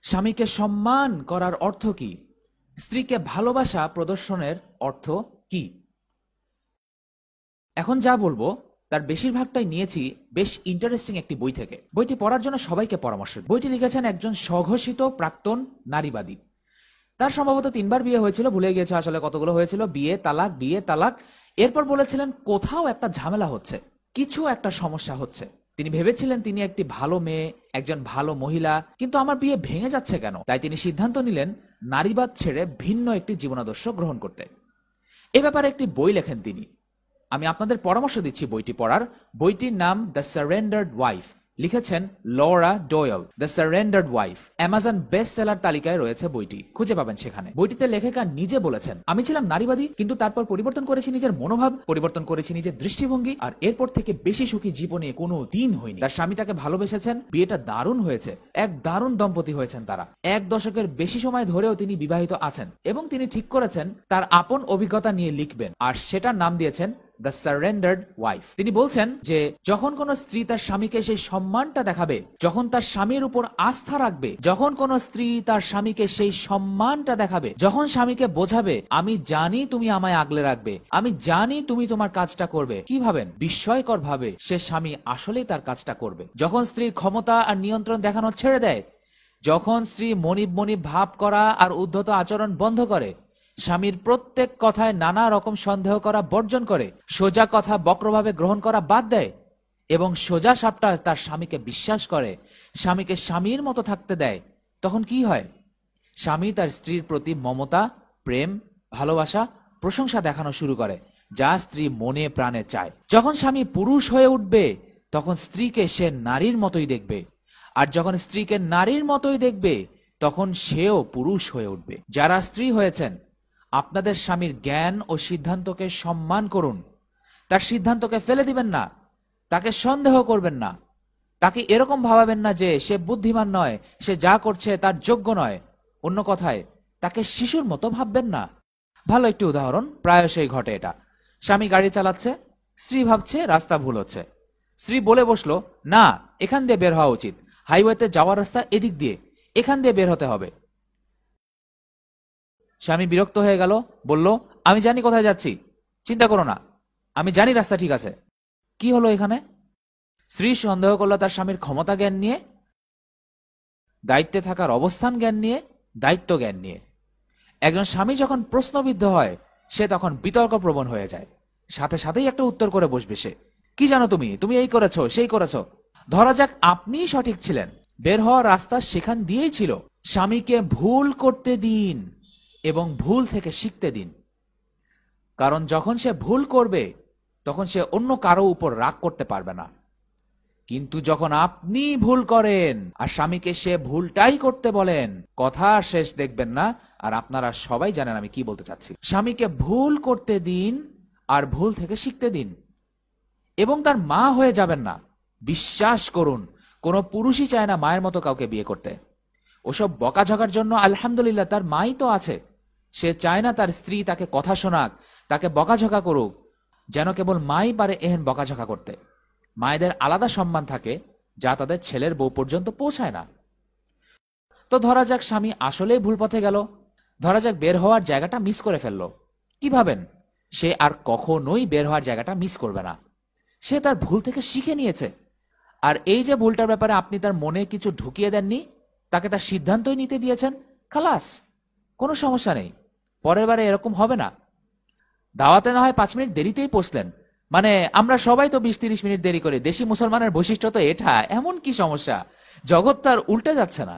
স্বামীকে সম্মান করার অর্থ কি? স্ত্রীকে ভালোবাসা প্রদর্শনের অর্থ কি? এখন যা বলবো তার বেশিরভাগটাই নিয়েছি বেশ ইন্টারেস্টিং একটি বই থেকে। বইটি পড়ার জন্য সবাইকে পরামর্শ। বইটি লিখেছেন একজন স্বঘোষিত প্রাক্তন নারীবাদী। তার সম্ভবত 3বার বিয়ে হয়েছিল, ভুলে গিয়েছে আসলে কতগুলো হয়েছিল। বিয়ে তালাক। এরপর বলেছিলেন কোথাও একটা ঝামেলা হচ্ছে, কিছু একটা সমস্যা হচ্ছে। তিনি ভেবেছিলেন তিনি একটি ভালো মেয়ে, একজন ভালো মহিলা, কিন্তু আমার বিয়ে ভেঙে যাচ্ছে কেন? তাই তিনি সিদ্ধান্ত নিলেন নারীবাদ ছেড়ে ভিন্ন একটি জীবনাদর্শ গ্রহণ করতে। এ ব্যাপারে একটি বই লেখেন তিনি। আমি আপনাদের পরামর্শ দিচ্ছি বইটি পড়ার। বইটির নাম দ্য সারেন্ডার্ড ওয়াইফ, লিখেছেন Laura Doyle. The surrendered wife Amazon best seller তালিকায় রয়েছে বইটি, খুঁজে পাবেন সেখানে। বইটিতে লেখিকা নিজে বলেছেন, আমি ছিলাম নারীবাদী, কিন্তু তারপর পরিবর্তন করেছি নিজের মনোভাব, পরিবর্তন করেছি নিজের দৃষ্টিভঙ্গি, আর এরপর থেকে বেশি সুখী জীবনে কোনো দিন হয়নি। তার স্বামী তাকে ভালোবেসেছেন, বিয়েটা দারুণ হয়েছে, এক দারুণ দম্পতি হয়েছেন তারা। 1 দশকের বেশি সময় ধরেও তিনি বিবাহিত আছেন এবং তিনি ঠিক করেছেন তার আপন অভিজ্ঞতা নিয়ে লিখবেন, আর সেটার নাম দিয়েছেন দ্য সারেন্ডার্ড ওয়াইফ। তিনি বলছেন যে যখন কোন স্ত্রী তার স্বামীকে সেই সম্মানটা দেখাবে, যখন তার স্বামীর উপর আস্থা রাখবে, যখন কোন স্ত্রী তার স্বামীকে সেই সম্মানটা দেখাবে, যখন স্বামীকে বোঝাবে আমি জানি তুমি আমায় আগলে রাখবে, আমি জানি তুমি তোমার কাজটা করবে, কি ভাবেন বিস্ময়কর ভাবে সে স্বামী আসলেই তার কাজটা করবে। যখন স্ত্রীর ক্ষমতা আর নিয়ন্ত্রণ দেখানো ছেড়ে দেয়, যখন স্ত্রী মনিব ভাব করা আর উদ্ধত আচরণ বন্ধ করে, স্বামীর প্রত্যেক কথায় নানা রকম সন্দেহ করা বর্জন করে, সোজা কথা বক্রভাবে গ্রহণ করা বাদ দেয় এবং সোজা সাপটা তার স্বামীকে বিশ্বাস করে, স্বামীকে স্বামীর মতো থাকতে দেয়, তখন কি হয়? স্বামী তার স্ত্রীর প্রতি মমতা, প্রেম, ভালোবাসা, প্রশংসা দেখানো শুরু করে, যা স্ত্রী মনে প্রাণে চায়। যখন স্বামী পুরুষ হয়ে উঠবে, তখন স্ত্রীকে সে নারীর মতোই দেখবে, আর যখন স্ত্রীকে নারীর মতোই দেখবে, তখন সেও পুরুষ হয়ে উঠবে। যারা স্ত্রী হয়েছেন, আপনাদের স্বামীর জ্ঞান ও সিদ্ধান্তকে সম্মান করুন। তার সিদ্ধান্তকে ফেলে দিবেন না, তাকে সন্দেহ করবেন না, তাকে এরকম ভাবাবেন না যে সে বুদ্ধিমান নয়, সে যা করছে তার যোগ্য নয়। অন্য কথায় তাকে শিশুর মতো ভাববেন না। ভালো একটি উদাহরণ, প্রায়শই ঘটে এটা। স্বামী গাড়ি চালাচ্ছে, স্ত্রী ভাবছে রাস্তা ভুল হচ্ছে। স্ত্রী বলে বসলো, না এখান দিয়ে বের হওয়া উচিত, হাইওয়েতে যাওয়ার রাস্তা এদিক দিয়ে, এখান দিয়ে বের হতে হবে। স্বামী বিরক্ত হয়ে গেল, বলল, আমি জানি কোথায় যাচ্ছি, চিন্তা করো না, আমি জানি রাস্তা ঠিক আছে। কি হলো এখানে? স্ত্রী সন্দেহ করলো তার স্বামীর ক্ষমতা জ্ঞান নিয়ে, দায়িত্বে থাকার অবস্থান জ্ঞান নিয়ে, দায়িত্ব জ্ঞান নিয়ে। একজন স্বামী যখন প্রশ্নবিদ্ধ হয়, সে তখন বিতর্ক প্রবণ হয়ে যায়, সাথে সাথেই একটা উত্তর করে বসবে সে। কি জানো তুমি এই করেছো, সেই করেছো। ধরা যাক আপনিই সঠিক ছিলেন, বের হওয়ার রাস্তা সেখান দিয়েই ছিল। স্বামীকে ভুল করতে দিন এবং ভুল থেকে শিখতে দিন, কারণ যখন সে ভুল করবে তখন সে অন্য কারো উপর রাগ করতে পারবে না। কিন্তু যখন আপনি ভুল করেন আর স্বামীকে সে ভুলটাই করতে বলেন, কথা শেষ দেখবেন না। আর আপনারা সবাই জানেন আমি কি বলতে চাচ্ছি। স্বামীকে ভুল করতে দিন আর ভুল থেকে শিখতে দিন, এবং তার মা হয়ে যাবেন না। বিশ্বাস করুন, কোনো পুরুষই চায় না মায়ের মতো কাউকে বিয়ে করতে। ওসব বকাঝকার জন্য আলহামদুলিল্লাহ তার মাই তো আছে। সে চায় না তার স্ত্রী তাকে কথা শোনাক, তাকে বকাঝকা করুক, যেন কেবল মাই পারে এহেন বকাঝকা করতে। মায়েদের আলাদা সম্মান থাকে, যা তাদের ছেলের বউ পর্যন্ত পৌঁছায় না। তো ধরা যাক স্বামী আসলেই ভুল পথে গেল, ধরা যাক বের হওয়ার জায়গাটা মিস করে ফেললো। কি ভাবেন? সে আর কখনোই বের হওয়ার জায়গাটা মিস করবে না। সে তার ভুল থেকে শিখে নিয়েছে। আর এই যে ভুলটার ব্যাপারে আপনি তার মনে কিছু ঢুকিয়ে দেননি, তাকে তার সিদ্ধান্তই নিতে দিয়েছেন, খালাস, কোনো সমস্যা নেই, পরের বারে এরকম হবে না। দাওয়াতে না হয় 5 মিনিট দেরিতেই পৌঁছলেন, মানে আমরা সবাই তো 20-30 মিনিট দেরি করে, দেশি মুসলমানের বৈশিষ্ট্য তো এটা, এমন কি সমস্যা? জগৎ তার উল্টে যাচ্ছে না।